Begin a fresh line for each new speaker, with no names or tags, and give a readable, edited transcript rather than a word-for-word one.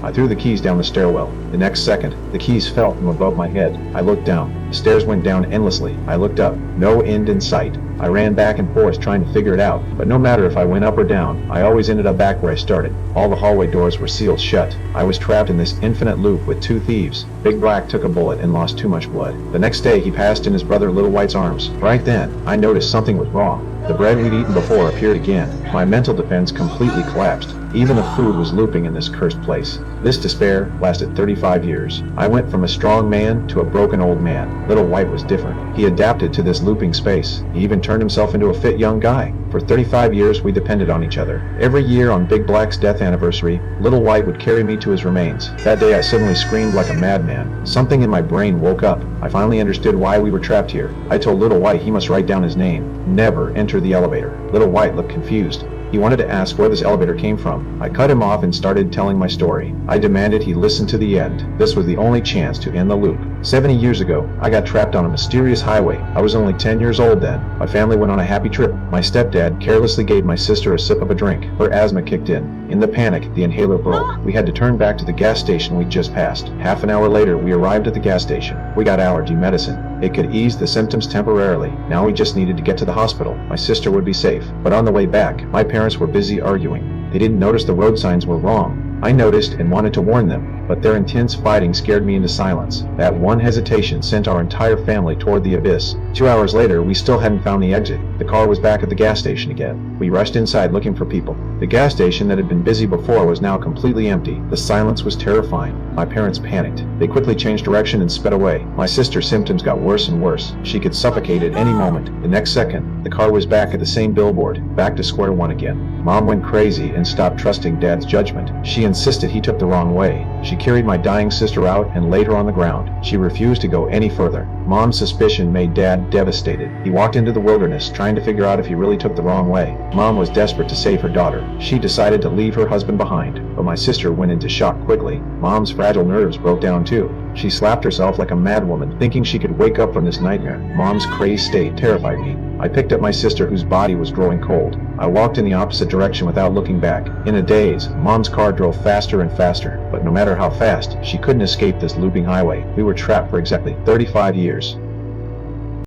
I threw the keys down the stairwell. The next second, the keys fell from above my head. I looked down. The stairs went down endlessly. I looked up. No end in sight. I ran back and forth trying to figure it out, but no matter if I went up or down, I always ended up back where I started. All the hallway doors were sealed shut. I was trapped in this infinite loop with two thieves. Big Black took a bullet and lost too much blood. The next day he passed in his brother Little White's arms. Right then, I noticed something was wrong. The bread we'd eaten before appeared again. My mental defense completely collapsed. Even the food was looping in this cursed place. This despair lasted 35 years. I went from a strong man to a broken old man. Little White was different. He adapted to this looping space. He even turned himself into a fit young guy. For 35 years we depended on each other. Every year on Big Black's death anniversary, Little White would carry me to his remains. That day I suddenly screamed like a madman. Something in my brain woke up. I finally understood why we were trapped here. I told Little White he must write down his name. Never enter the elevator. Little White looked confused. He wanted to ask where this elevator came from. I cut him off and started telling my story. I demanded he listen to the end. This was the only chance to end the loop. 70 years ago, I got trapped on a mysterious highway. I was only 10 years old then. My family went on a happy trip. My stepdad carelessly gave my sister a sip of a drink. Her asthma kicked in. In the panic, the inhaler broke. We had to turn back to the gas station we'd just passed. Half an hour later, we arrived at the gas station. We got allergy medicine. It could ease the symptoms temporarily. Now we just needed to get to the hospital. My sister would be safe. But on the way back, my parents were busy arguing. They didn't notice the road signs were wrong. I noticed and wanted to warn them, but their intense fighting scared me into silence. That one hesitation sent our entire family toward the abyss. 2 hours later, we still hadn't found the exit. The car was back at the gas station again. We rushed inside looking for people. The gas station that had been busy before was now completely empty. The silence was terrifying. My parents panicked. They quickly changed direction and sped away. My sister's symptoms got worse and worse. She could suffocate at any moment. The next second, the car was back at the same billboard, back to square one again. Mom went crazy and stopped trusting Dad's judgment. She insisted he took the wrong way. She carried my dying sister out and laid her on the ground. She refused to go any further. Mom's suspicion made Dad devastated. He walked into the wilderness trying to figure out if he really took the wrong way. Mom was desperate to save her daughter. She decided to leave her husband behind, but my sister went into shock quickly. Mom's fragile nerves broke down too. She slapped herself like a madwoman, thinking she could wake up from this nightmare. Mom's crazed state terrified me. I picked up my sister whose body was growing cold. I walked in the opposite direction without looking back. In a daze, Mom's car drove faster and faster, but no matter how fast, she couldn't escape this looping highway. We were trapped for exactly 35 years.